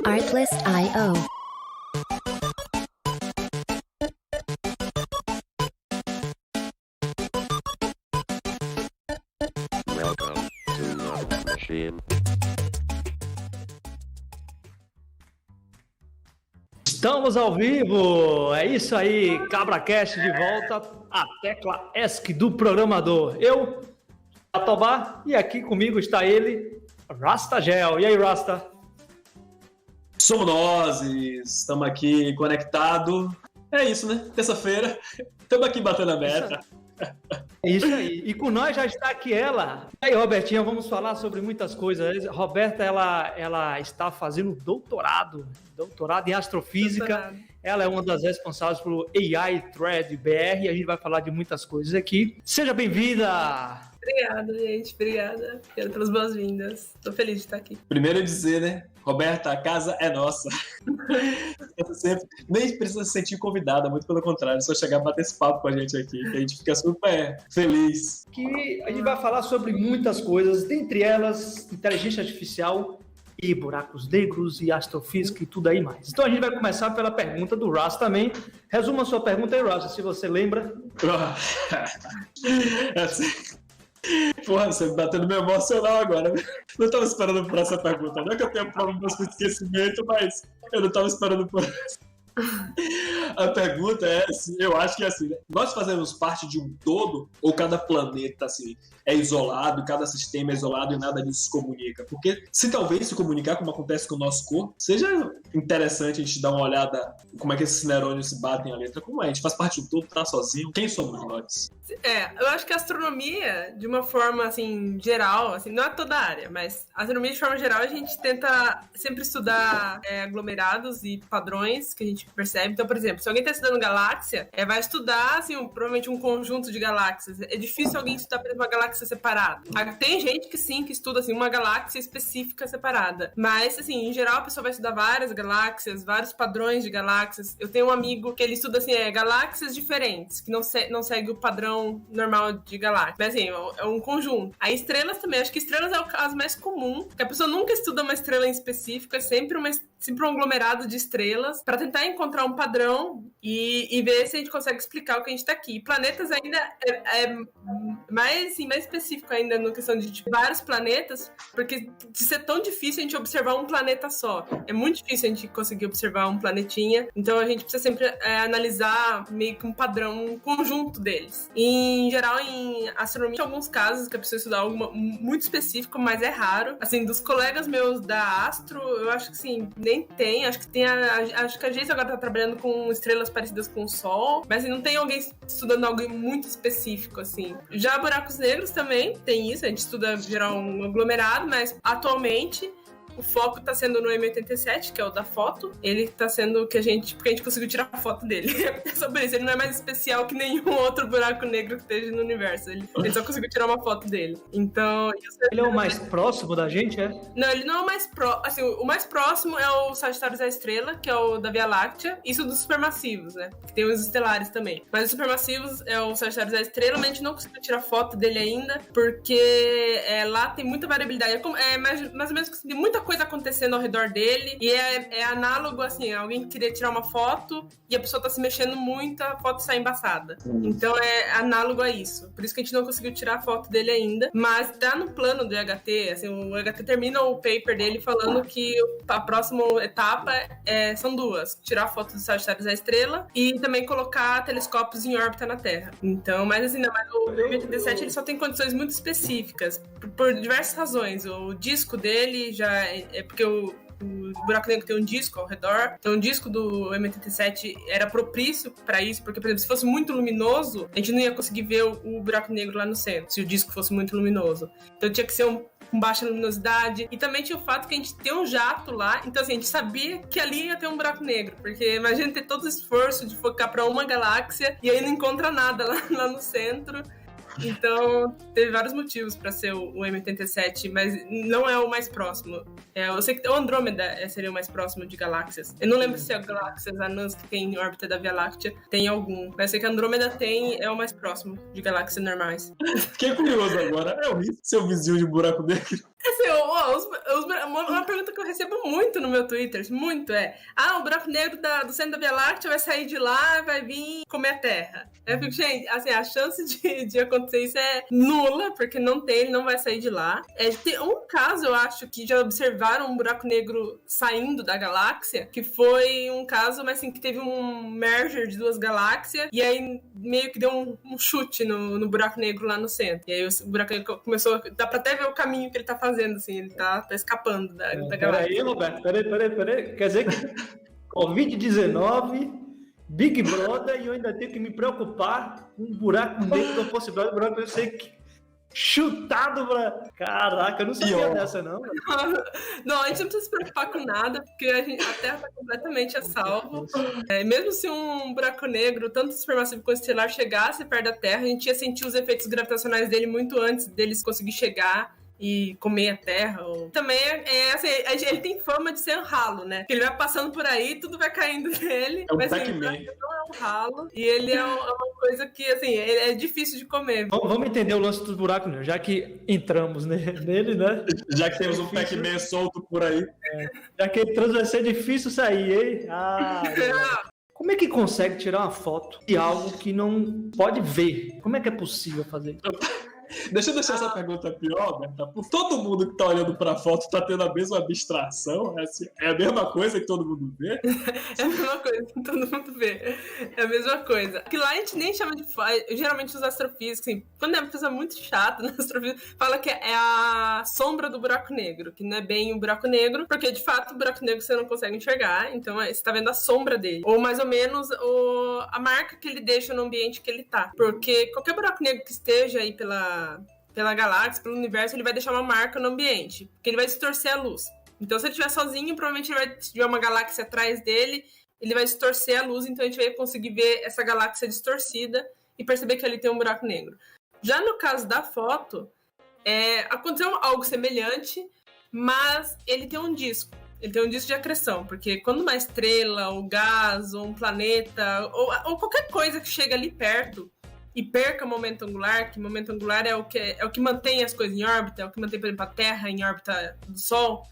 Artlist.io. Welcome to Love Machine. Estamos ao vivo! É isso aí, CabraCast de volta, a tecla ESC do programador. Eu, Jatobá, e aqui comigo está ele, Rastagel. E aí, Rasta? Somos nós, estamos aqui conectados. É isso, né? Terça-feira, estamos aqui batendo a meta. É isso aí. E com nós já está aqui ela. E aí, Robertinha, vamos falar sobre muitas coisas. Roberta, ela está fazendo doutorado em astrofísica. Ela é uma das responsáveis pelo AI Thread BR e a gente vai falar de muitas coisas aqui. Seja bem-vinda! Obrigada, gente. Obrigada pelas boas-vindas. Tô feliz de estar aqui. Primeiro dizer, né? Roberta, a casa é nossa. Nem precisa se sentir convidada, muito pelo contrário, é só chegar e bater esse papo com a gente aqui, que a gente fica super feliz. Que a gente vai falar sobre muitas coisas, dentre elas, inteligência artificial e buracos negros e astrofísica e tudo aí mais. Então a gente vai começar pela pergunta do Ras também. Resuma a sua pergunta aí, Ras, se você lembra. Porra, você me bateu no meu emocional agora. Não estava esperando por essa pergunta. Não é que eu tenho problemas com esquecimento, mas eu não estava esperando por essa. A pergunta é, eu acho que é assim, né? Nós fazemos parte de um todo ou cada planeta assim, é isolado, cada sistema é isolado e nada disso se comunica? Porque se talvez se comunicar como acontece com o nosso corpo, seja interessante a gente dar uma olhada como é que esses neurônios se batem a letra, como é? A gente faz parte de um todo, tá sozinho? Quem somos nós? Eu acho que a astronomia, de uma forma, assim, geral, assim, não é toda a área, mas a astronomia, de forma geral, a gente tenta sempre estudar aglomerados e padrões que a gente percebe. Então, por exemplo, se alguém está estudando galáxia, vai estudar, assim, provavelmente um conjunto de galáxias. É difícil alguém estudar, por exemplo, uma galáxia separada. Tem gente que sim, que estuda, assim, uma galáxia específica separada. Mas, assim, em geral, a pessoa vai estudar várias galáxias, vários padrões de galáxias. Eu tenho um amigo que ele estuda, assim, galáxias diferentes, que não segue o padrão normal de galáxia. Mas, assim, é um conjunto. Aí, estrelas também. Acho que estrelas é o caso mais comum, porque a pessoa nunca estuda uma estrela em específico, é sempre um aglomerado de estrelas, para tentar encontrar um padrão e ver se a gente consegue explicar o que a gente tá aqui. Planetas ainda é mais específico ainda na questão de tipo, vários planetas, porque de ser tão difícil a gente observar um planeta só. É muito difícil a gente conseguir observar um planetinha, então a gente precisa sempre analisar meio que um padrão, um conjunto deles. E, em geral, em astronomia, tem alguns casos que a pessoa estuda algo muito específico, mas é raro. Assim, dos colegas meus da Astro, eu acho que sim, nem tem. Acho que tem acho que a gente agora tá trabalhando com estrelas parecidas com o Sol, mas não tem alguém estudando algo muito específico, assim. Já buracos negros também tem isso, a gente estuda geral um aglomerado, mas atualmente o foco tá sendo no M87, que é o da foto. Ele tá sendo porque a gente conseguiu tirar a foto dele. É sobre isso, ele não é mais especial que nenhum outro buraco negro que esteja no universo. Ele só conseguiu tirar uma foto dele. Então... Ele é o mais próximo da gente, é? Não, ele não é o mais próximo. Assim, o mais próximo é o Sagitários da Estrela, que é o da Via Láctea. Isso dos supermassivos, né? Que tem os estelares também. Mas os supermassivos é o Sagitários da Estrela, mas a gente não conseguiu tirar foto dele ainda, porque lá tem muita variabilidade. É mais ou menos que tem muita coisa acontecendo ao redor dele, e é análogo, assim, alguém queria tirar uma foto e a pessoa tá se mexendo muito, a foto sai embaçada. Então é análogo a isso. Por isso que a gente não conseguiu tirar a foto dele ainda, mas tá no plano do EHT, assim, o EHT termina o paper dele falando que a próxima etapa são duas: tirar foto dos Sagitários da Estrela e também colocar telescópios em órbita na Terra. Então, mas assim, não, mas o M87 ele só tem condições muito específicas, por diversas razões. O disco dele já é porque o buraco negro tem um disco ao redor, então o disco do M87 era propício para isso, porque, por exemplo, se fosse muito luminoso, a gente não ia conseguir ver o buraco negro lá no centro, se o disco fosse muito luminoso. Então tinha que ser com baixa luminosidade, e também tinha o fato que a gente tem um jato lá, então assim, a gente sabia que ali ia ter um buraco negro, porque imagina ter todo o esforço de focar para uma galáxia e aí não encontra nada lá no centro. Então, teve vários motivos para ser o M87, mas não é o mais próximo. Eu sei que o Andrômeda seria o mais próximo de galáxias. Eu não lembro se as galáxias anãs que tem em órbita da Via Láctea tem algum, mas eu sei que a Andrômeda é o mais próximo de galáxias normais. Fiquei curioso agora. É o seu vizinho de buraco negro? Assim, uma pergunta que eu recebo muito no meu Twitter, muito o buraco negro do centro da Via Láctea vai sair de lá, vai vir comer a Terra. Eu fico, gente, assim, a chance de acontecer isso é nula, porque ele não vai sair de lá. Tem um caso, eu acho, que já observaram um buraco negro saindo da galáxia, que foi um caso, mas assim, que teve um merger de duas galáxias, e aí meio que deu um chute no buraco negro lá no centro. E aí o buraco negro começou, dá pra até ver o caminho que ele tá fazendo, assim, ele tá escapando da galáxia. Peraí, Roberto, peraí. Quer dizer que Covid-19, Big Brother, e eu ainda tenho que me preocupar com um buraco negro, da possibilidade do buraco negro ser chutado pra... Caraca, eu não sabia dessa, não. Não, a gente não precisa se preocupar com nada, porque a Terra tá completamente a salvo. Mesmo se um buraco negro, tanto supermassivo quanto estelar, chegasse perto da Terra, a gente ia sentir os efeitos gravitacionais dele muito antes deles conseguir chegar e comer a Terra. Também assim, ele tem fama de ser um ralo, né? Ele vai passando por aí, tudo vai caindo nele. É um mas assim, Pac-Man. não é um ralo. E ele é uma coisa que, assim, é difícil de comer. Vamos entender o lance dos buracos, né? Já que entramos nele, né? Já que temos um Pac-Man solto por aí. Já que entramos, vai ser difícil sair, hein? Como é que consegue tirar uma foto de algo que não pode ver? Como é que é possível fazer isso? Deixa eu deixar essa pergunta pior, Berta. Por todo mundo que tá olhando pra foto tá tendo a mesma abstração? É a mesma coisa que todo mundo vê? É a mesma coisa que todo mundo vê. É a mesma coisa. Que lá a gente nem chama de foto. Geralmente os astrofísicos, assim, quando é uma pessoa muito chata na astrofísica, fala que é a sombra do buraco negro, que não é bem um buraco negro, porque de fato o buraco negro você não consegue enxergar, então você tá vendo a sombra dele. Ou mais ou menos a marca que ele deixa no ambiente que ele tá. Porque qualquer buraco negro que esteja aí pela galáxia, pelo universo, ele vai deixar uma marca no ambiente, porque ele vai distorcer a luz. Então, se ele estiver sozinho, provavelmente se tiver uma galáxia atrás dele, ele vai distorcer a luz, então a gente vai conseguir ver essa galáxia distorcida e perceber que ali tem um buraco negro. Já no caso da foto, aconteceu algo semelhante, mas ele tem um disco. Ele tem um disco de acreção, porque quando uma estrela, ou gás, ou um planeta, ou qualquer coisa que chega ali perto e perca momento angular, que momento angular é o que mantém as coisas em órbita, é o que mantém, por exemplo, a Terra em órbita do Sol,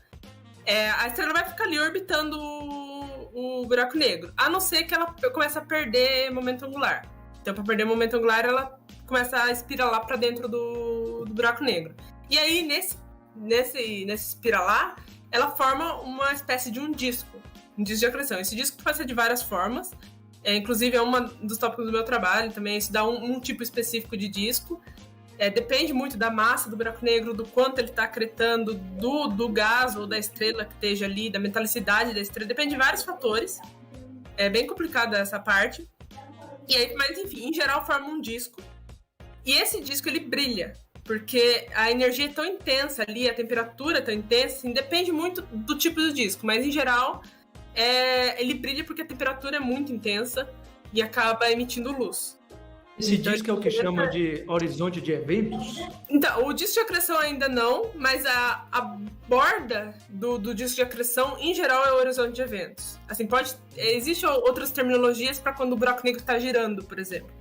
a estrela vai ficar ali orbitando o buraco negro, a não ser que ela comece a perder momento angular. Então, para perder momento angular, ela começa a espiralar para dentro do buraco negro. E aí, nesse espiralar, ela forma uma espécie de um disco de acreção. Esse disco pode ser de várias formas. Inclusive, é um dos tópicos do meu trabalho também, estudar um tipo específico de disco. Depende muito da massa do buraco negro, do quanto ele está acretando, do gás ou da estrela que esteja ali, da metalicidade da estrela. Depende de vários fatores. É bem complicada essa parte. E aí, mas, enfim, em geral, forma um disco. E esse disco, ele brilha, porque a energia é tão intensa ali, a temperatura é tão intensa, assim, depende muito do tipo do disco. Mas, em geral, ele brilha porque a temperatura é muito intensa e acaba emitindo luz. Esse disco é o que chama de horizonte de eventos? Então, o disco de acreção ainda não, mas a borda do disco de acreção, em geral, é o horizonte de eventos. Assim, existem outras terminologias para quando o buraco negro está girando, por exemplo.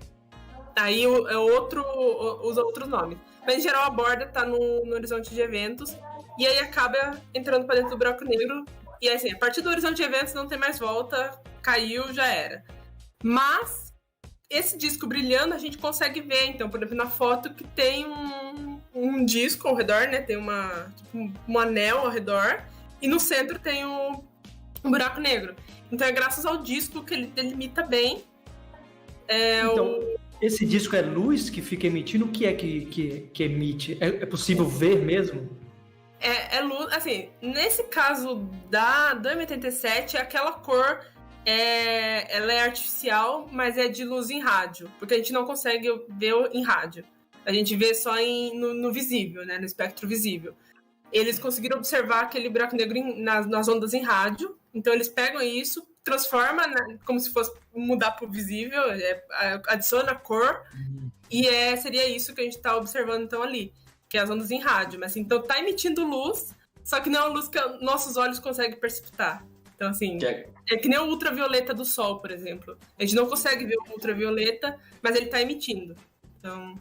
Aí usa outros nomes. Mas, em geral, a borda está no horizonte de eventos e aí acaba entrando para dentro do buraco negro. E assim, a partir do horizonte de eventos não tem mais volta, caiu, já era. Mas esse disco brilhando a gente consegue ver, então, por exemplo, na foto que tem um disco ao redor, né? Tem um anel ao redor e no centro tem um buraco negro. Então é graças ao disco que ele delimita bem. Esse disco é luz que fica emitindo? O que é que emite? É possível ver mesmo? É luz, assim, nesse caso do M87, aquela cor ela é artificial, mas é de luz em rádio, porque a gente não consegue ver em rádio. A gente vê só no visível, né, no espectro visível. Eles conseguiram observar aquele buraco negro nas ondas em rádio, então eles pegam isso, transforma como se fosse mudar para o visível, adiciona a cor, e seria isso que a gente está observando então ali, que é as ondas em rádio. Mas assim, então tá emitindo luz, só que não é uma luz que nossos olhos conseguem perceptar. Então, assim, é que nem o ultravioleta do Sol, por exemplo. A gente não consegue ver o ultravioleta, mas ele tá emitindo. Então,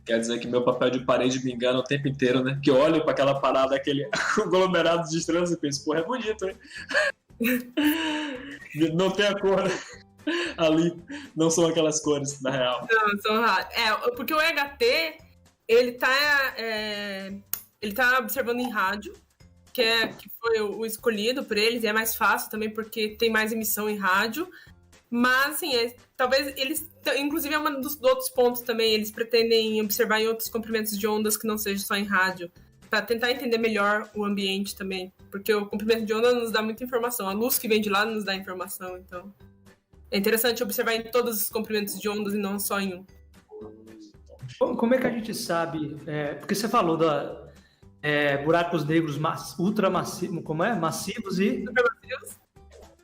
Quer dizer que meu papel de parede me engana o tempo inteiro, né? Que eu olho pra aquela parada, aquele conglomerado de estrelas e penso, porra, é bonito, hein? Não tem a cor, né? Ali não são aquelas cores, na real. Não, são raros. Porque o EHT, ele tá observando em rádio, que foi o escolhido por eles, e é mais fácil também porque tem mais emissão em rádio. Mas, assim, talvez eles... Inclusive, é um dos outros pontos também. Eles pretendem observar em outros comprimentos de ondas que não seja só em rádio, para tentar entender melhor o ambiente também. Porque o comprimento de onda nos dá muita informação. A luz que vem de lá nos dá informação. Então, é interessante observar em todos os comprimentos de ondas e não só em um. Como é que a gente sabe? Porque você falou buracos negros ultramassivos, como é? Massivos e... Supermassivos.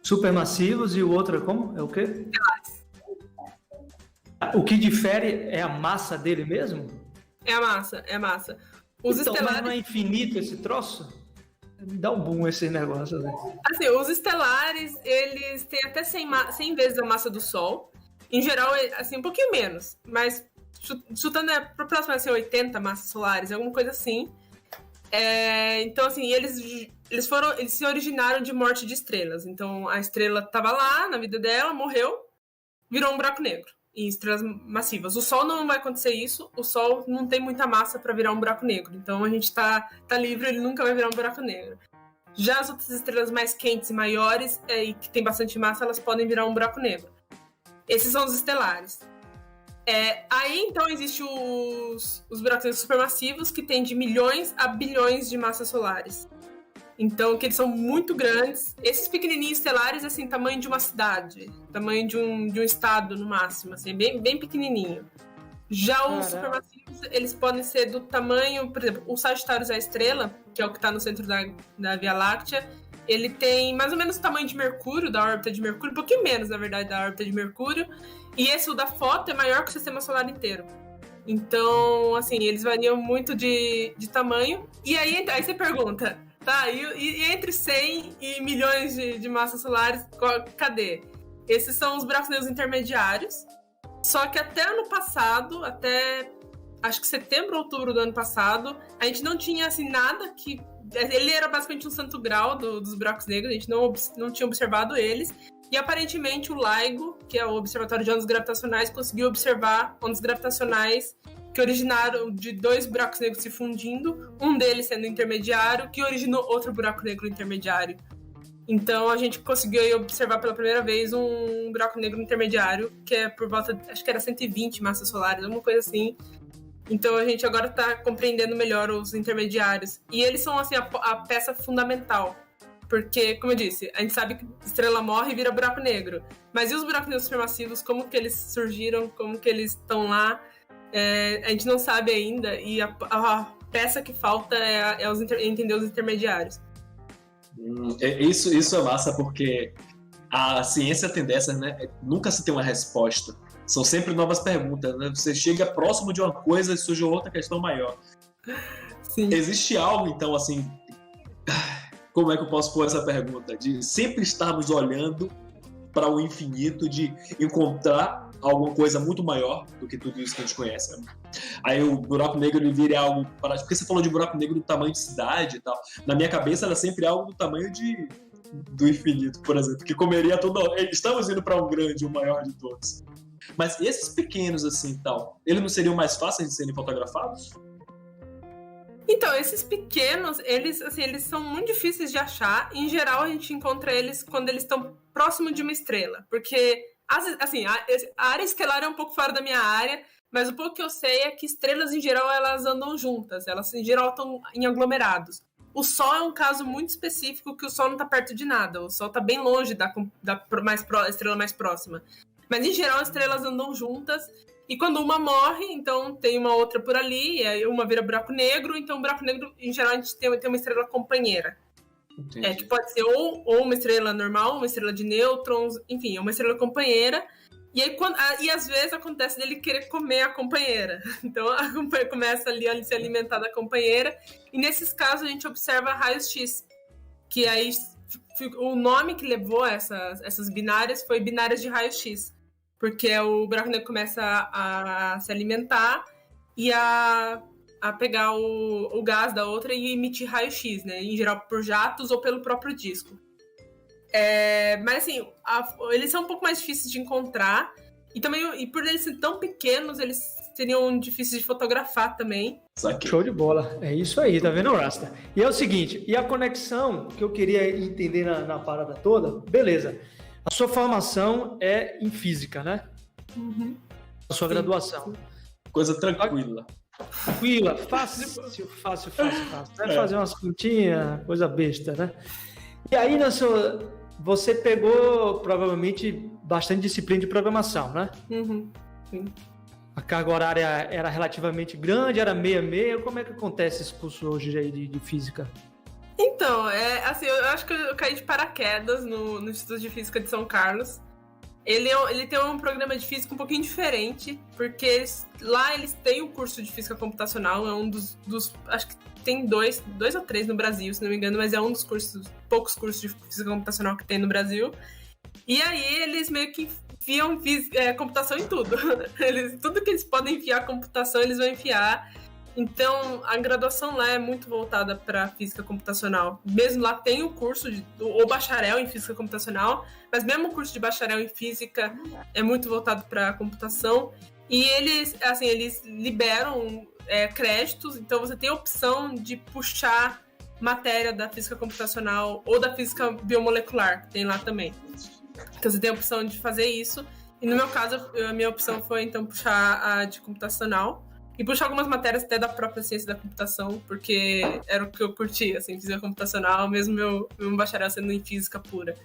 Supermassivos, e o outro é como? É o quê? Estelares. O que difere é a massa dele mesmo? É a massa. Os então, estelares... mas não é infinito esse troço? Me dá um boom esse negócio, né? Assim, os estelares, eles têm até 100 vezes a massa do Sol. Em geral, assim, um pouquinho menos. Mas, chutando, próximo a ser 80 massas solares, alguma coisa assim. Então, assim, eles se originaram de morte de estrelas. Então, a estrela estava lá na vida dela, morreu, virou um buraco negro em estrelas massivas. O Sol não vai acontecer isso. O Sol não tem muita massa para virar um buraco negro. Então, a gente tá livre, ele nunca vai virar um buraco negro. Já as outras estrelas mais quentes e maiores, e que tem bastante massa, elas podem virar um buraco negro. Esses são os estelares. Aí, então, existem os buracos negros supermassivos, que têm de milhões a bilhões de massas solares. Então, que eles são muito grandes. Esses pequenininhos estelares, assim, tamanho de uma cidade. Tamanho de um estado, no máximo, assim, bem, bem pequenininho. Já os supermassivos, eles podem ser do tamanho... Por exemplo, o Sagitários, a estrela, que é o que está no centro da Via Láctea, ele tem mais ou menos o tamanho de Mercúrio, da órbita de Mercúrio, um pouquinho menos, na verdade, da órbita de Mercúrio. E esse, o da foto, é maior que o Sistema Solar inteiro. Então, assim, eles variam muito de tamanho. E aí você pergunta, tá, e entre 100 e milhões de massas solares, cadê? Esses são os buracos negros intermediários. Só que até ano passado, até acho que setembro ou outubro do ano passado, a gente não tinha, assim, nada que... Ele era basicamente um santo grau dos buracos negros, a gente não tinha observado eles. E aparentemente o LIGO, que é o Observatório de Ondas Gravitacionais, conseguiu observar ondas gravitacionais que originaram de 2 buracos negros se fundindo, um deles sendo intermediário, que originou outro buraco negro intermediário. Então a gente conseguiu aí observar pela primeira vez um buraco negro intermediário, que é por volta, acho que era 120 massas solares, alguma coisa assim. Então a gente agora está compreendendo melhor os intermediários. E eles são, assim, a peça fundamental. Porque, como eu disse, a gente sabe que estrela morre e vira buraco negro. Mas e os buracos negros supermassivos? Como que eles surgiram? Como que eles estão lá? A gente não sabe ainda. E a peça que falta é entender os intermediários. Isso é massa, porque a ciência tem dessas, né? Nunca se tem uma resposta. São sempre novas perguntas, né? Você chega próximo de uma coisa e surge outra questão maior. Sim. Existe algo, então, assim... Como é que eu posso pôr essa pergunta? De sempre estarmos olhando para o infinito, de encontrar alguma coisa muito maior do que tudo isso que a gente conhece. Né? Aí o buraco negro ele vira algo... Porque você falou de buraco negro do tamanho de cidade e tal. Na minha cabeça era sempre algo do tamanho do infinito, por exemplo. Que comeria todo... Estamos indo para um grande, o maior de todos. Mas esses pequenos assim tal, eles não seriam mais fáceis de serem fotografados? Então, esses pequenos, eles são muito difíceis de achar. Em geral, a gente encontra eles quando eles estão próximo de uma estrela. Porque, assim, a área estelar é um pouco fora da minha área, mas o pouco que eu sei é que estrelas, em geral, elas andam juntas. Elas, em geral, estão em aglomerados. O Sol é um caso muito específico, que o Sol não está perto de nada. O Sol está bem longe da estrela mais próxima. Mas, em geral, as estrelas andam juntas. E quando uma morre, então tem uma outra por ali, e aí uma vira buraco negro. Então, buraco negro, em geral, a gente tem uma estrela companheira. Entendi. Que pode ser ou uma estrela normal, uma estrela de nêutrons, enfim, uma estrela companheira. E aí, e às vezes acontece dele querer comer a companheira. Então, a companheira começa ali a se alimentar da companheira. E nesses casos, a gente observa raios X. Que aí, o nome que levou essas binárias foi binárias de raios X. Porque o buraco negro começa a se alimentar e a pegar o gás da outra e emitir raio-x, né? Em geral por jatos ou pelo próprio disco. Mas assim, eles são um pouco mais difíceis de encontrar e por eles serem tão pequenos, eles seriam difíceis de fotografar também. Show de bola. É isso aí, tá vendo, Rasta? E é o seguinte, e a conexão que eu queria entender na parada toda, beleza. A sua formação é em física, né? Uhum. A sua graduação. Coisa tranquila. Tranquila, fácil. Vai fazer umas continhas, coisa besta, né? E aí, você pegou, provavelmente, bastante disciplina de programação, né? Uhum. Sim. A carga horária era relativamente grande, era meia-meia. Como é que acontece esse curso hoje aí de física? Então, assim, eu acho que eu caí de paraquedas no Instituto de Física de São Carlos. Ele tem um programa de física um pouquinho diferente, porque lá eles têm o curso de física computacional, é um dos acho que tem dois ou três no Brasil, se não me engano, mas é um dos poucos cursos de física computacional que tem no Brasil. E aí eles meio que enfiam computação em tudo. Tudo que eles podem enfiar computação, eles vão enfiar. Então, a graduação lá é muito voltada para física computacional. Mesmo lá tem o curso, o bacharel em física computacional, mas mesmo o curso de bacharel em física é muito voltado para computação. E eles liberam créditos, então você tem a opção de puxar matéria da física computacional ou da física biomolecular, que tem lá também. Então você tem a opção de fazer isso. E no meu caso, a minha opção foi então puxar a de computacional. E puxar algumas matérias até da própria ciência da computação, porque era o que eu curtia, assim, física computacional, mesmo meu bacharel sendo em física pura.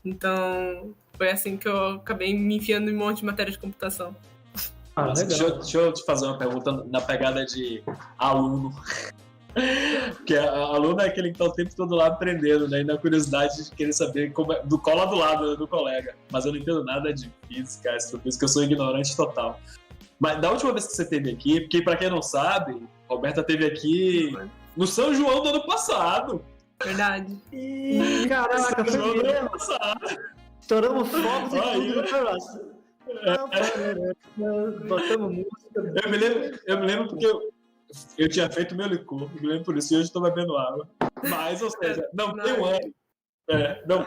Então, foi assim que eu acabei me enfiando em um monte de matéria de computação. Deixa eu te fazer uma pergunta na pegada de aluno. Porque aluno é aquele que tá o tempo todo lá aprendendo, né? E na curiosidade de querer saber como é, cola do lado do colega. Mas eu não entendo nada de física, astrofísica, eu sou ignorante total. Mas da última vez que você esteve aqui, porque pra quem não sabe, Roberta esteve aqui no São João do ano passado. Verdade. Ih, caraca, São João do ano mesmo. passado. Estouramos fogos e tudo. Botamos música. Eu me lembro porque eu tinha feito meu licor, eu me lembro por isso, e hoje estou bebendo água. Mas, ou seja, não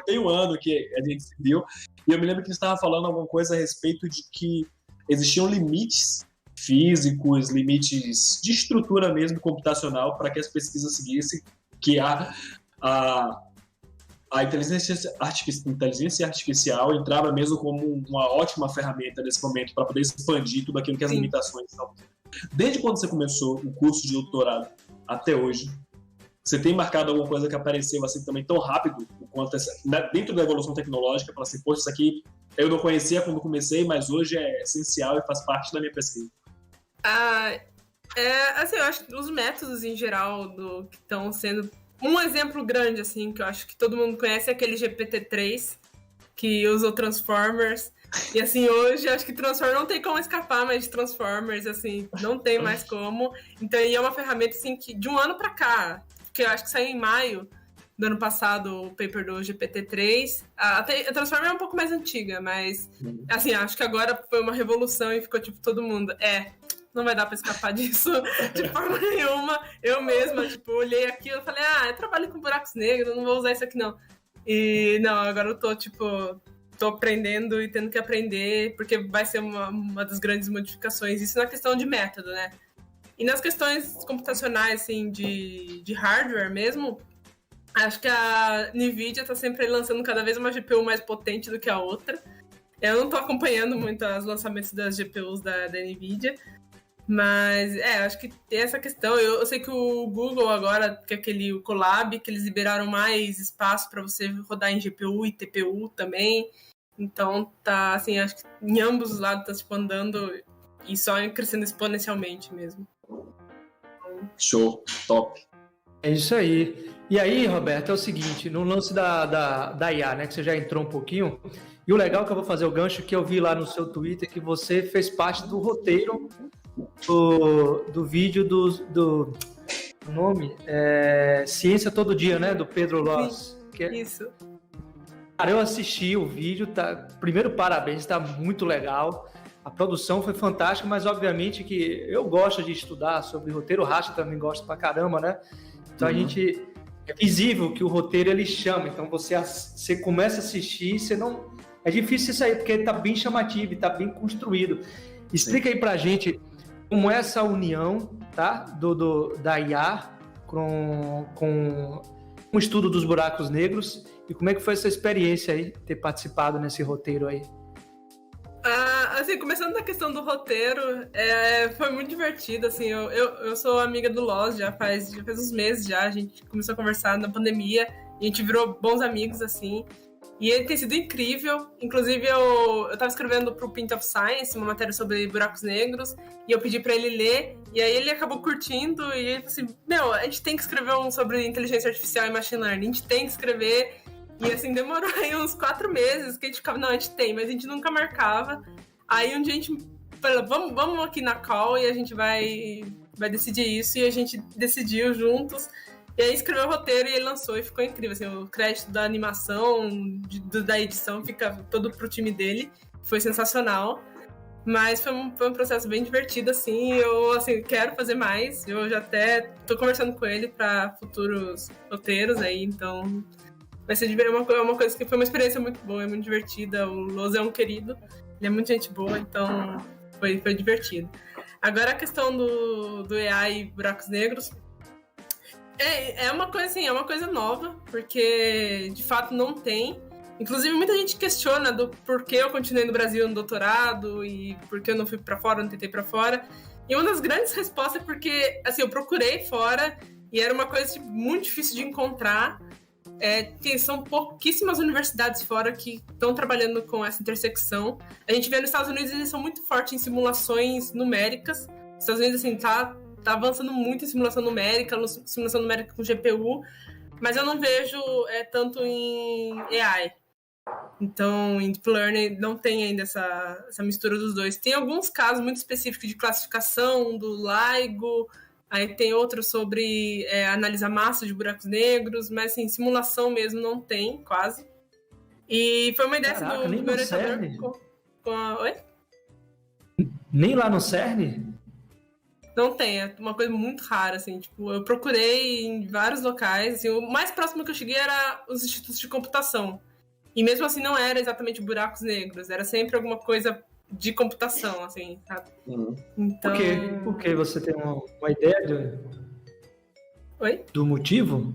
tem um ano que a gente se viu, e eu me lembro que você estava falando alguma coisa a respeito de que existiam limites físicos, limites de estrutura mesmo computacional para que as pesquisas seguissem, que a inteligência artificial entrava mesmo como uma ótima ferramenta nesse momento para poder expandir tudo aquilo que as limitações são. Desde quando você começou o curso de doutorado até hoje, você tem marcado alguma coisa que apareceu assim também tão rápido quanto dentro da evolução tecnológica, para assim, poxa, isso aqui eu não conhecia quando comecei, mas hoje é essencial e faz parte da minha pesquisa? Assim, eu acho que os métodos em geral que estão sendo... Um exemplo grande, assim, que eu acho que todo mundo conhece é aquele GPT-3, que usou Transformers. E, assim, hoje acho que Transformers não tem como escapar mais de Transformers, assim, não tem mais como. Então, é uma ferramenta, assim, que de um ano pra cá, que eu acho que saiu em maio do ano passado, o paper do GPT-3. A Transformers é um pouco mais antiga, mas, assim, acho que agora foi uma revolução e ficou, tipo, todo mundo... não vai dar pra escapar disso de forma nenhuma. Eu mesma, tipo, olhei aquilo e falei, eu trabalho com buracos negros, não vou usar isso aqui, não. E, não, agora eu tô aprendendo e tendo que aprender, porque vai ser uma das grandes modificações. Isso na questão de método, né? E nas questões computacionais, assim, de hardware mesmo, acho que a NVIDIA tá sempre lançando cada vez uma GPU mais potente do que a outra. Eu não tô acompanhando muito os lançamentos das GPUs da NVIDIA, mas, acho que tem essa questão. Eu sei que o Google agora, que o Colab, que eles liberaram mais espaço para você rodar em GPU e TPU também. Então, tá, assim, acho que em ambos os lados tá se andando e só crescendo exponencialmente mesmo. Show, top. É isso aí. E aí, Roberto, é o seguinte, no lance da IA, né, que você já entrou um pouquinho, e o legal que eu vou fazer o gancho, que eu vi lá no seu Twitter, que você fez parte do roteiro do vídeo do nome Ciência Todo Dia, né, do Pedro Loss. Isso. Cara, eu assisti o vídeo, tá? Primeiro, parabéns, tá muito legal. A produção foi fantástica, mas obviamente que eu gosto de estudar sobre roteiro, o Racha também gosta pra caramba, né? Então a gente... É visível que o roteiro ele chama, então você começa a assistir, você não... É difícil você sair, porque ele tá bem chamativo, tá bem construído. Explica aí pra gente como é essa união, tá? Da IA com o estudo dos buracos negros e como é que foi essa experiência aí, ter participado nesse roteiro aí. Assim, começando da questão do roteiro, foi muito divertido, assim, eu sou amiga do Loz já faz uns meses já, a gente começou a conversar na pandemia, e a gente virou bons amigos, assim, e ele tem sido incrível, inclusive eu tava escrevendo pro Pint of Science, uma matéria sobre buracos negros, e eu pedi pra ele ler, e aí ele acabou curtindo, e ele falou assim, a gente tem que escrever um sobre inteligência artificial e machine learning, a gente tem que escrever. E assim, demorou aí uns 4 meses que a gente ficava, não, a gente tem, mas a gente nunca marcava. Aí um dia a gente falou, vamos aqui na call e a gente vai decidir isso. E a gente decidiu juntos. E aí escreveu o roteiro e ele lançou e ficou incrível. Assim, o crédito da animação, da edição, fica todo pro time dele. Foi sensacional. Mas foi um processo bem divertido, assim. Eu, assim, quero fazer mais. Eu já até tô conversando com ele para futuros roteiros aí, então... Vai ser uma coisa que foi uma experiência muito boa, é muito divertida. O Loz é um querido, ele é muito gente boa, então foi divertido. Agora a questão do AI e buracos negros é uma coisa assim, é uma coisa nova, porque de fato não tem. Inclusive muita gente questiona do porquê eu continuei no Brasil no doutorado e por que eu não fui pra fora, não tentei pra fora. E uma das grandes respostas é porque assim, eu procurei fora e era uma coisa tipo, muito difícil de encontrar. São pouquíssimas universidades fora que estão trabalhando com essa intersecção. A gente vê nos Estados Unidos, eles são muito fortes em simulações numéricas. Os Estados Unidos, assim, tá avançando muito em simulação numérica com GPU, mas eu não vejo tanto em AI. Então, em Deep Learning não tem ainda essa mistura dos dois. Tem alguns casos muito específicos de classificação do LIGO. Aí tem outro sobre analisar massa de buracos negros, mas assim, simulação mesmo não tem, quase. E foi uma ideia do meu orientador Oi? Nem lá no CERN? Não tem, é uma coisa muito rara, assim, tipo, eu procurei em vários locais, assim, o mais próximo que eu cheguei era os institutos de computação. E mesmo assim não era exatamente buracos negros, era sempre alguma coisa de computação, assim, sabe? Então... Por quê? Você tem uma ideia do motivo?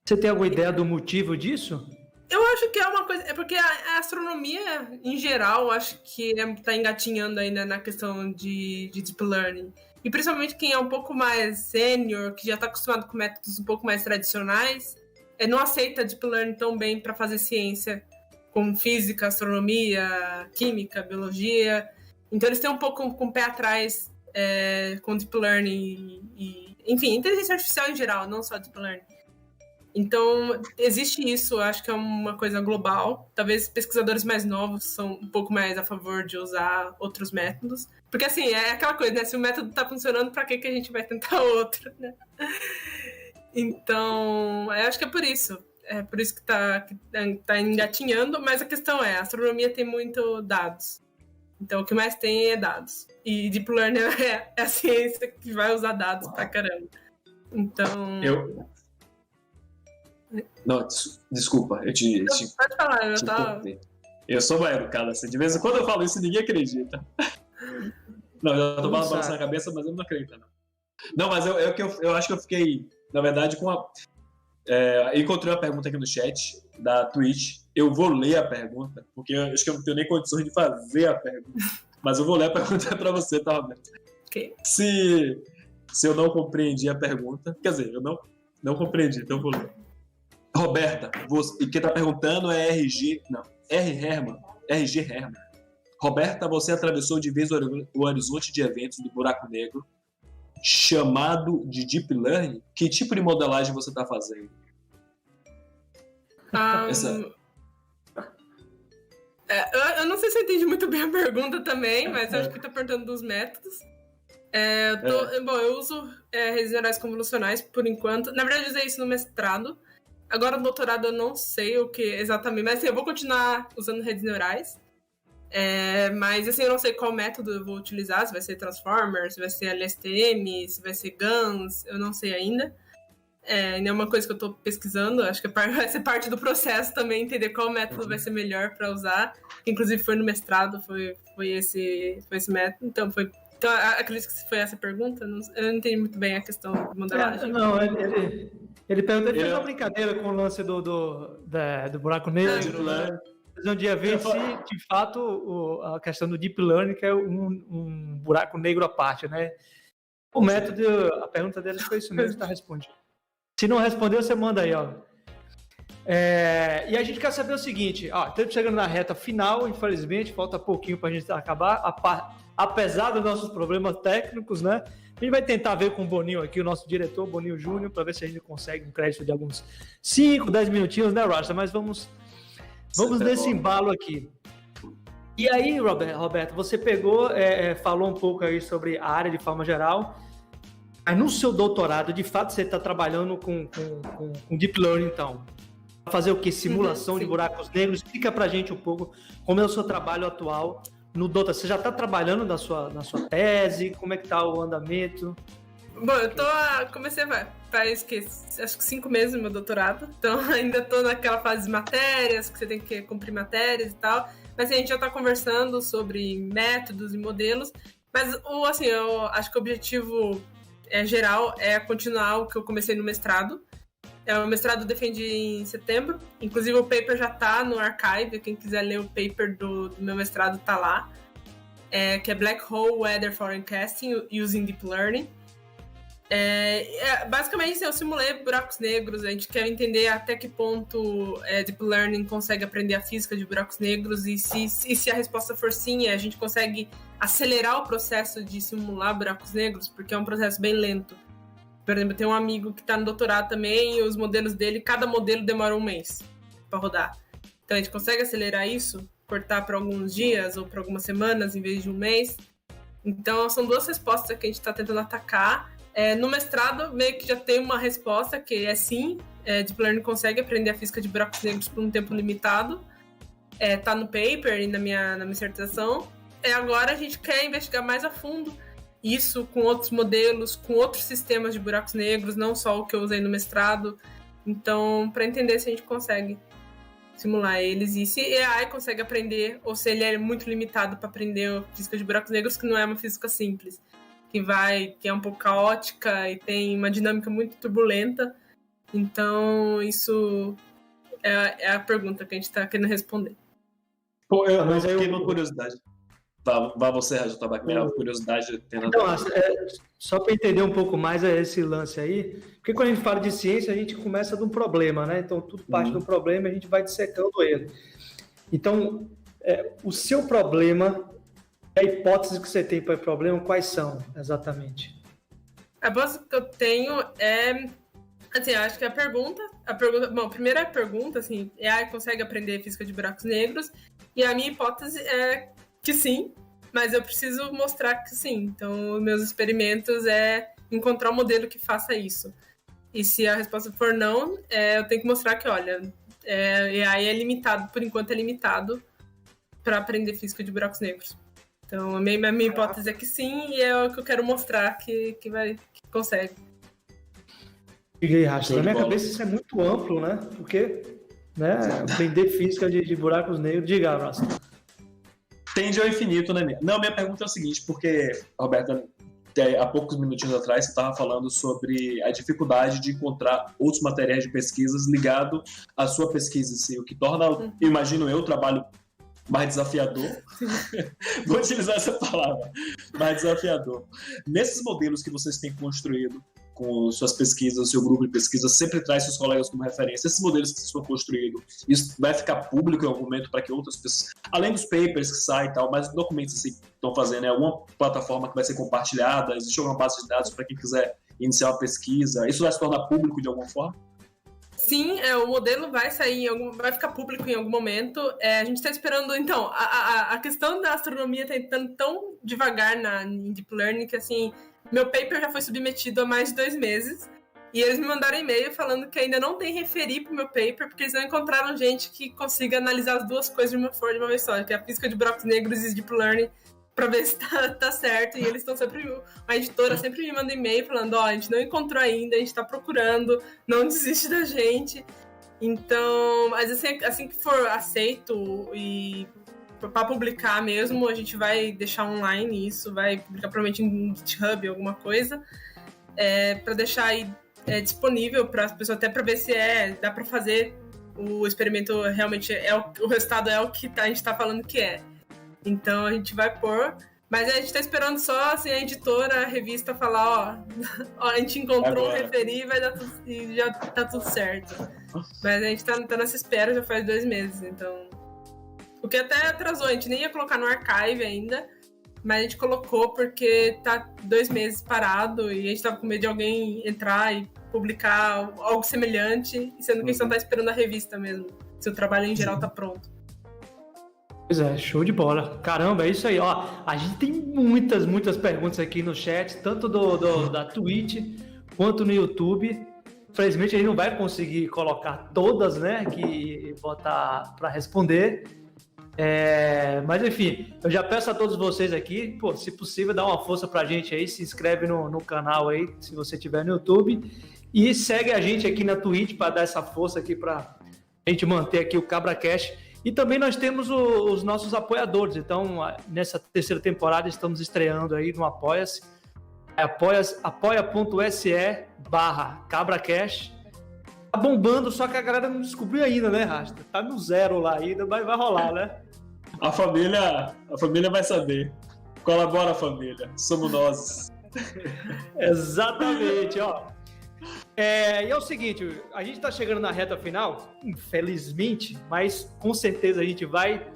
Você tem alguma ideia do motivo disso? Eu acho que é uma coisa... É porque a astronomia, em geral, acho que tá engatinhando ainda na questão de Deep Learning. E principalmente quem é um pouco mais sênior, que já tá acostumado com métodos um pouco mais tradicionais, não aceita Deep Learning tão bem para fazer ciência, como física, astronomia, química, biologia. Então eles têm um pouco com o pé atrás com Deep Learning e, enfim, inteligência artificial em geral, não só Deep Learning. Então, existe isso, acho que é uma coisa global. Talvez pesquisadores mais novos são um pouco mais a favor de usar outros métodos. Porque, assim, é aquela coisa, né? Se o método tá funcionando, pra que a gente vai tentar outro, né? Então, eu acho que é por isso. É por isso que tá engatinhando, mas a questão a astronomia tem muito dados. Então, o que mais tem é dados. E Deep Learning é a ciência que vai usar dados pra caramba. Então... Não, desculpa, Pode falar, eu sou mais educado, assim. De vez em quando eu falo isso, ninguém acredita. Não, eu tô balançando a cabeça, mas eu não acredito, não. Não, mas eu acho que eu fiquei, na verdade, com a... encontrei uma pergunta aqui no chat da Twitch. Eu vou ler a pergunta, porque eu acho que eu não tenho nem condições de fazer a pergunta. Mas eu vou ler a pergunta pra você, tá, Roberto? Ok. Se eu não compreendi a pergunta... Quer dizer, eu não compreendi, então eu vou ler. Roberta, e quem tá perguntando é RG Herman. Roberta, você atravessou de vez o horizonte de eventos do buraco negro, chamado de Deep Learning. Que tipo de modelagem você tá fazendo? Eu não sei se eu entendi muito bem a pergunta também, mas eu acho que tá perguntando dos métodos. Bom, eu uso redes neurais convolucionais por enquanto. Na verdade, eu usei isso no mestrado. Agora, no doutorado, eu não sei o que exatamente, mas assim, eu vou continuar usando redes neurais. Mas assim, eu não sei qual método eu vou utilizar, se vai ser Transformer, se vai ser LSTM, se vai ser GANs, eu não sei ainda. Ainda é uma coisa que eu estou pesquisando, acho que vai ser parte do processo também, entender qual método vai ser melhor para usar. Inclusive foi no mestrado, foi esse método, então acredito que foi essa pergunta, eu não entendi muito bem a questão de modelagem. Não, ele perguntou, ele fez uma brincadeira com o lance do buraco negro, né? Mas um dia ver se, de fato, a questão do Deep Learning que é um buraco negro à parte, né? O método, a pergunta dele foi isso mesmo, está respondido. Se não respondeu, você manda aí, ó. E a gente quer saber o seguinte, estamos chegando na reta final, infelizmente, falta pouquinho para a gente acabar, apesar dos nossos problemas técnicos, né? A gente vai tentar ver com o Boninho aqui, o nosso diretor, Boninho Júnior, para ver se a gente consegue um crédito de alguns 5, 10 minutinhos, né, Rasta? Mas vamos nesse embalo aqui. E aí, Roberto, você pegou, falou um pouco aí sobre a área de forma geral. Aí no seu doutorado, de fato, você está trabalhando com Deep Learning, então. Fazer o quê? Simulação de buracos negros. Explica pra gente um pouco como é o seu trabalho atual no doutorado. Você já está trabalhando na sua tese? Como é que está o andamento? Bom, comecei faz acho que 5 meses no meu doutorado, então ainda estou naquela fase de matérias, que você tem que cumprir matérias e tal, mas a gente já está conversando sobre métodos e modelos, mas eu acho que o objetivo geral é continuar o que eu comecei no mestrado. O mestrado eu defendi em setembro, inclusive o paper já está no archive, quem quiser ler o paper do meu mestrado está lá, que é Black Hole Weather Forecasting Using Deep Learning. Basicamente, eu simulei buracos negros, a gente quer entender até que ponto Deep Learning consegue aprender a física de buracos negros e se a resposta for sim, a gente consegue acelerar o processo de simular buracos negros, porque é um processo bem lento. Por exemplo, eu tenho um amigo que está no doutorado também e os modelos dele, cada modelo demora 1 mês para rodar. Então a gente consegue acelerar isso, cortar para alguns dias ou para algumas semanas em vez de 1 mês. Então são 2 respostas que a gente está tentando atacar. No mestrado, meio que já tem uma resposta que é sim, Deep Learning consegue aprender a física de buracos negros por um tempo limitado. Tá no paper e na minha dissertação. Agora a gente quer investigar mais a fundo isso com outros modelos, com outros sistemas de buracos negros, não só o que eu usei no mestrado. Então, para entender se a gente consegue simular eles e se a AI consegue aprender ou se ele é muito limitado para aprender a física de buracos negros, que não é uma física simples. Que é um pouco caótica e tem uma dinâmica muito turbulenta. Então, isso é a pergunta que a gente está querendo responder. Pô, mas eu fiquei com curiosidade. Vá você, Rádio Tabaco, minha curiosidade. Então, só para entender um pouco mais esse lance aí, porque quando a gente fala de ciência, a gente começa de um problema, né? Então, tudo parte do problema e a gente vai dissecando ele. Então, o seu problema... A hipótese que você tem para o problema, quais são, exatamente? A hipótese que eu tenho assim, acho que a pergunta... Bom, primeiro a pergunta, assim, AI consegue aprender física de buracos negros? E a minha hipótese é que sim, mas eu preciso mostrar que sim. Então, meus experimentos encontrar um modelo que faça isso. E se a resposta for não, eu tenho que mostrar que, olha, AI é limitado, por enquanto é limitado para aprender física de buracos negros. Então, a minha hipótese é que sim, e é o que eu quero mostrar que consegue. Diga aí, Rasta. Na minha cabeça isso é muito amplo, né? Porque aprender física de buracos negros. Diga, Rasta. Tende ao infinito, né? Não, minha pergunta é o seguinte, porque, Roberta, há poucos minutinhos atrás você estava falando sobre a dificuldade de encontrar outros materiais de pesquisas ligado à sua pesquisa, assim, o que torna, imagino eu, o trabalho mais desafiador. Vou utilizar essa palavra, mais desafiador. Nesses modelos que vocês têm construído com suas pesquisas, seu grupo de pesquisa sempre traz seus colegas como referência. Esses modelos que vocês estão construindo, isso vai ficar público em algum momento para que outras pessoas, além dos papers que saem e tal, mas documentos que estão fazendo, alguma plataforma que vai ser compartilhada, existe alguma base de dados para quem quiser iniciar uma pesquisa, isso vai se tornar público de alguma forma? Sim, o modelo vai sair, vai ficar público em algum momento. A gente está esperando, então, a questão da astronomia está entrando tão devagar em Deep Learning que, assim, meu paper já foi submetido há mais de 2 meses E eles me mandaram e-mail falando que ainda não tem referi pro meu paper, porque eles não encontraram gente que consiga analisar as duas coisas de uma vez só, que é a física de buracos negros e Deep Learning, pra ver se tá certo. E eles estão sempre... A editora sempre me manda e-mail falando, a gente não encontrou ainda, a gente tá procurando, não desiste da gente. Então, mas assim que for aceito e para publicar mesmo, a gente vai deixar online isso, vai publicar provavelmente em GitHub, alguma coisa, para deixar aí disponível para as pessoas, até para ver se dá para fazer o experimento realmente, o resultado é o que a gente está falando que é. Então a gente vai pôr, mas a gente está esperando só assim, a editora, a revista falar, ó, a gente encontrou um referi, vai dar tudo, e já tá tudo certo. Mas a gente tá nessa espera já faz 2 meses, então... O que até atrasou, a gente nem ia colocar no archive ainda, mas a gente colocou porque tá 2 meses parado e a gente tava com medo de alguém entrar e publicar algo semelhante, sendo que a gente só tá esperando a revista mesmo, se o trabalho em geral tá pronto. Pois é, show de bola. Caramba, é isso aí, ó. A gente tem muitas perguntas aqui no chat, tanto da Twitch quanto no YouTube. Infelizmente a gente não vai conseguir colocar todas, né, que botar para responder. Mas enfim, eu já peço a todos vocês aqui, pô, se possível, dá uma força pra gente aí, se inscreve no canal aí, se você tiver no YouTube, e segue a gente aqui na Twitch para dar essa força aqui pra gente manter aqui o CabraCast. E também nós temos os nossos apoiadores, então nessa 3ª temporada estamos estreando aí no Apoia-se, apoia.se/CabraCast. Tá bombando, só que a galera não descobriu ainda, né, Rasta? Tá no 0 lá ainda, mas vai rolar, né? A família vai saber. Colabora, família. Somos nós. Exatamente, ó. E é o seguinte, a gente tá chegando na reta final, infelizmente, mas com certeza a gente vai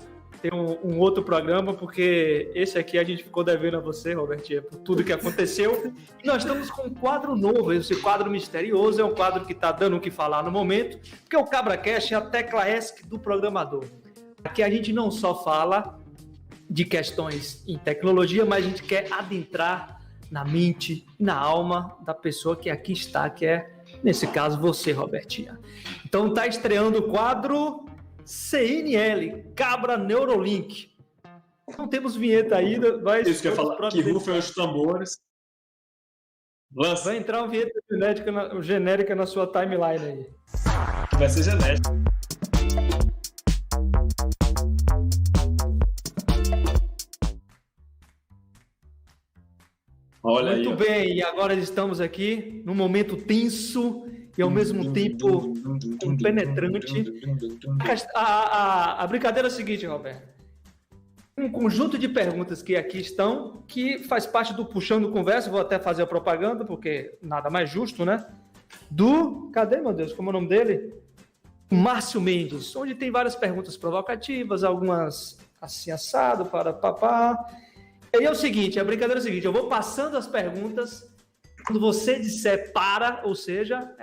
ter um outro programa, porque esse aqui a gente ficou devendo a você, Robertinha, por tudo que aconteceu. E nós estamos com um quadro novo, esse quadro misterioso, é um quadro que tá dando o que falar no momento, porque o CabraCast é a tecla ESC do programador. Aqui a gente não só fala de questões em tecnologia, mas a gente quer adentrar na mente e na alma da pessoa que aqui está, que é, nesse caso, você, Robertinha. Então tá estreando o quadro CNL, Cabra Neurolink. Não temos vinheta ainda, mas... Isso que eu ia falar, que rufem os tambores. Lança. Vai entrar uma vinheta genérica na sua timeline aí. Vai ser genérica. Olha muito aí, bem, e agora estamos aqui num momento tenso e ao mesmo tempo penetrante. A brincadeira é a seguinte, Roberto. Um conjunto de perguntas que aqui estão, que faz parte do Puxando Conversa, vou até fazer a propaganda, porque nada mais justo, né? Cadê, meu Deus, como é o nome dele? Márcio Mendes, onde tem várias perguntas provocativas, algumas assim assado, para papá. E aí é o seguinte, a brincadeira é a seguinte, eu vou passando as perguntas, quando você disser para, ou seja,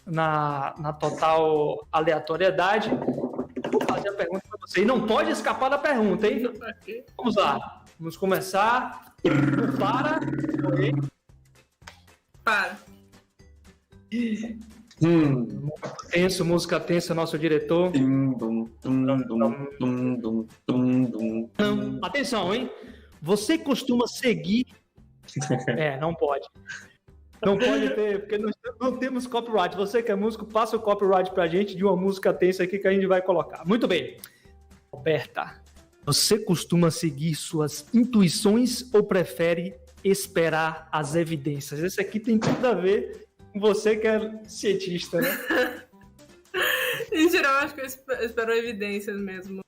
na total aleatoriedade, eu vou fazer a pergunta para você. E não pode escapar da pergunta, hein? Vamos lá, vamos começar. Para. Oi. Para. Música tensa, nosso diretor. Atenção, hein? Você costuma seguir... não pode. Não pode ter, porque nós não temos copyright. Você que é músico, passa o copyright pra gente de uma música tensa aqui que a gente vai colocar. Muito bem. Roberta, você costuma seguir suas intuições ou prefere esperar as evidências? Esse aqui tem tudo a ver com você que é cientista, né? Em geral, acho que eu espero evidências mesmo.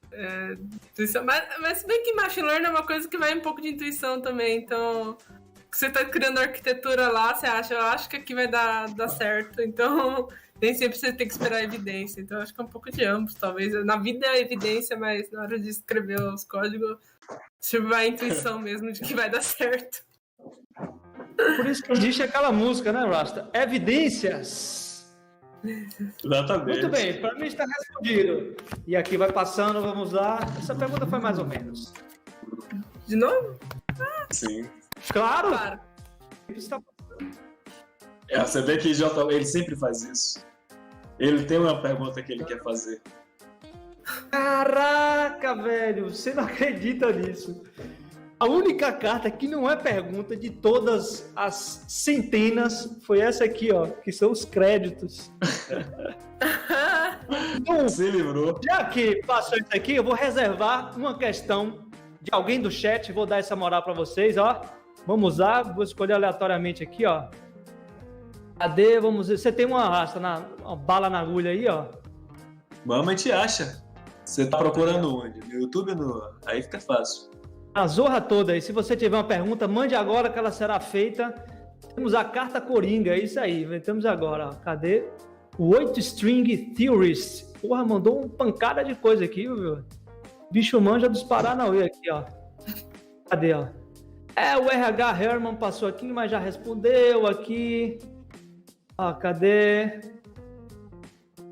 Intuição. Mas se bem que machine learning é uma coisa que vai um pouco de intuição também, então... Você tá criando arquitetura lá, você acha, eu acho que aqui vai dar certo, então nem sempre você tem que esperar evidência, então acho que é um pouco de ambos, talvez. Na vida é evidência, mas na hora de escrever os códigos, se vai a intuição mesmo de que vai dar certo. Por isso que existe aquela música, né, Rasta? Evidências! Exatamente. Muito bem, para mim está respondido. E aqui vai passando, vamos lá. Essa pergunta foi mais ou menos. De novo? Sim. Claro! Você vê que ele sempre faz isso. Ele tem uma pergunta que ele quer fazer. Caraca, velho, você não acredita nisso. A única carta que não é pergunta de todas as centenas foi essa aqui, ó, que são os créditos. Então, Se livrou. já que passou isso aqui, eu vou reservar uma questão de alguém do chat, vou dar essa moral pra vocês, ó. Vamos lá, vou escolher aleatoriamente aqui, ó. Cadê? Vamos ver. Você tem uma bala na agulha aí, ó. Mamãe te acha. Você tá procurando onde? No YouTube? Aí fica fácil. A zorra toda aí. Se você tiver uma pergunta, mande agora que ela será feita. Temos a carta Coringa, é isso aí. Temos agora, ó. Cadê? O 8-String Theorist. Porra, mandou uma pancada de coisa aqui, viu? Bicho manja dos Paranauê aqui, ó. Cadê, ó? O RH Herman passou aqui, mas já respondeu aqui. Ó, cadê?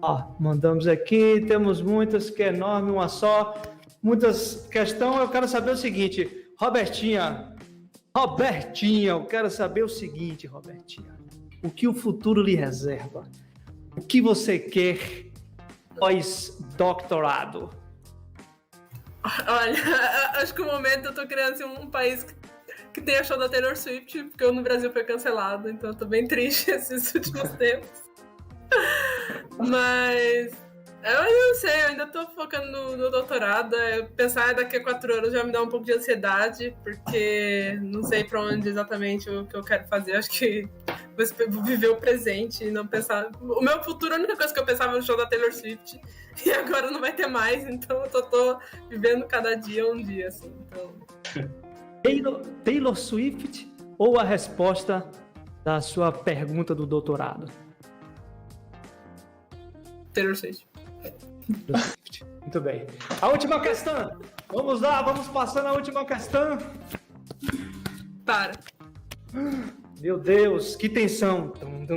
Ó, mandamos aqui. Temos muitas, que é enorme, uma só. Muitas questões. Eu quero saber o seguinte, Robertinha, eu quero saber o seguinte, Robertinha. O que o futuro lhe reserva? O que você quer pós-doutorado? Olha, acho que o momento eu tô criando assim, um país que tenha show da Taylor Swift, porque o no Brasil foi cancelado, então eu tô bem triste esses últimos tempos. Mas eu não sei, eu ainda tô focando no doutorado. Pensar daqui a 4 anos já me dá um pouco de ansiedade, porque não sei pra onde exatamente o que eu quero fazer. Acho que vou viver o presente e não pensar. O meu futuro, a única coisa que eu pensava no show da Taylor Swift, e agora não vai ter mais, então eu tô vivendo cada dia um dia, assim. Então... Taylor Swift ou a resposta da sua pergunta do doutorado? Taylor Swift. Muito bem. A última questão. Vamos lá, vamos passando a última questão. Para. Meu Deus, que tensão. Muito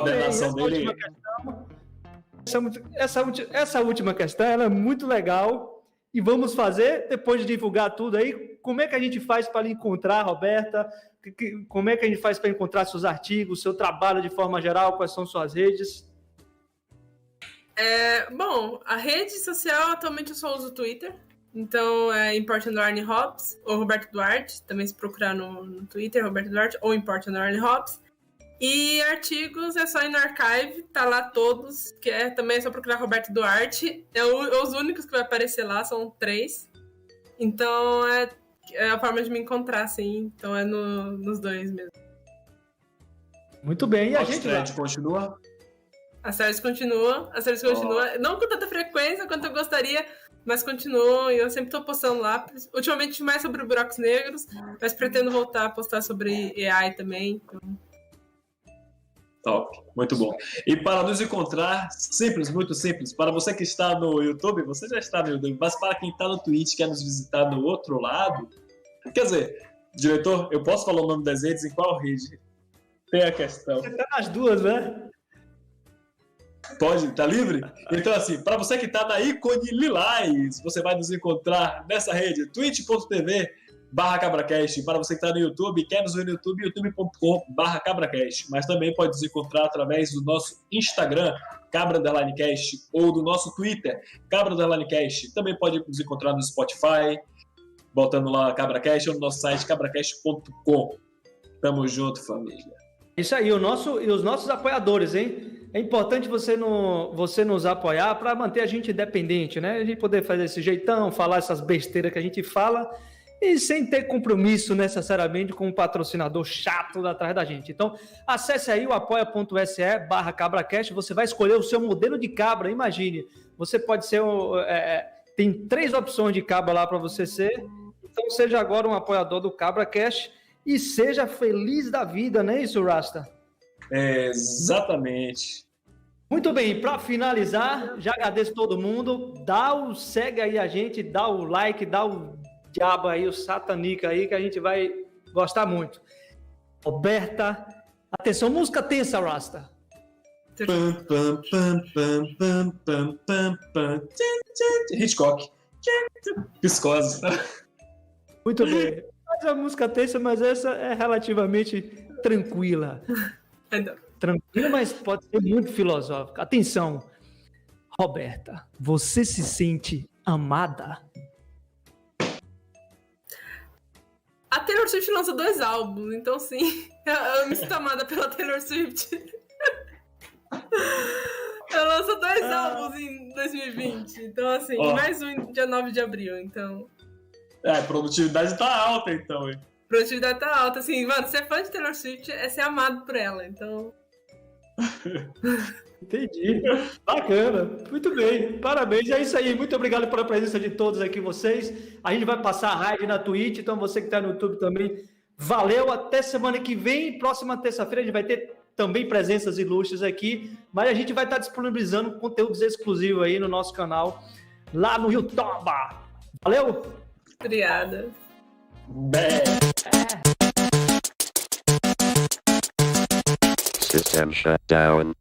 bem. Essa última questão ela é muito legal. E vamos fazer, depois de divulgar tudo aí, como é que a gente faz para encontrar, Roberta? Como é que a gente faz para encontrar seus artigos, seu trabalho de forma geral? Quais são suas redes? Bom, a rede social, atualmente eu só uso o Twitter. Então, é Import_Hobbs ou Roberto Duarte. Também se procurar no Twitter, Roberto Duarte ou Import_Hobbs. E artigos é só ir no Archive, tá lá todos, também é só procurar Roberto Duarte. Os únicos que vai aparecer lá, são 3. Então é a forma de me encontrar, assim. Então é nos 2 mesmo. Muito bem, e a gente thread continua? A série continua, não com tanta frequência quanto eu gostaria, mas continua, e eu sempre tô postando lá, ultimamente mais sobre buracos negros, mas pretendo voltar a postar sobre AI também, então... Top, muito bom. E para nos encontrar, simples, muito simples. Para você que está no YouTube, você já está no YouTube, mas para quem está no Twitch, quer nos visitar do outro lado, quer dizer, diretor, eu posso falar o nome das redes em qual rede? Tem a questão. Você está nas duas, né? Pode, tá livre? Então assim, para você que tá na ícone Lilás, você vai nos encontrar nessa rede, twitch.tv/CabraCast. Para você que tá no YouTube, quer nos ver no YouTube, youtube.com/CabraCast. Mas também pode nos encontrar através do nosso Instagram, Cabra_Cast, ou do nosso Twitter, Cabra_Cast. Também pode nos encontrar no Spotify, botando lá CabraCast, ou no nosso site, cabracast.com. Tamo junto, família. Isso aí, e os nossos apoiadores, hein? É importante você nos apoiar para manter a gente independente, né? A gente poder fazer esse jeitão, falar essas besteiras que a gente fala e sem ter compromisso necessariamente com um patrocinador chato atrás da gente. Então, acesse aí o apoia.se/CabraCast, você vai escolher o seu modelo de cabra, imagine. Você pode ser... tem 3 opções de cabra lá para você ser. Então, seja agora um apoiador do CabraCast e seja feliz da vida, não é isso, Rasta? Exatamente. Muito bem, para finalizar, já agradeço todo mundo, segue aí a gente, dá o like, dá o diabo aí, o satanica aí, que a gente vai gostar muito. Roberta, atenção, música tensa, Rasta. Hitchcock. Piscose. Muito bem. Mas a música tensa, mas essa é relativamente tranquila. Então, Tranquila, mas pode ser muito filosófica. Atenção, Roberta, você se sente amada? a Taylor Swift lança 2 álbuns, então sim, eu me sinto amada pela Taylor Swift. Ela lançou 2 álbuns em 2020, então assim, Ó. mais um dia 9 de abril, então... A produtividade tá alta, então, hein? A produtividade tá alta, assim, mano, ser fã de Taylor Swift é ser amado por ela, então... Entendi. Bacana. Muito bem. Parabéns. É isso aí. Muito obrigado pela presença de todos aqui, vocês. A gente vai passar a raid na Twitch, então você que está no YouTube também, valeu. Até semana que vem. Próxima terça-feira a gente vai ter também presenças ilustres aqui, mas a gente vai estar disponibilizando conteúdos exclusivos aí no nosso canal, lá no YouTube. Valeu? Obrigada. System shut down.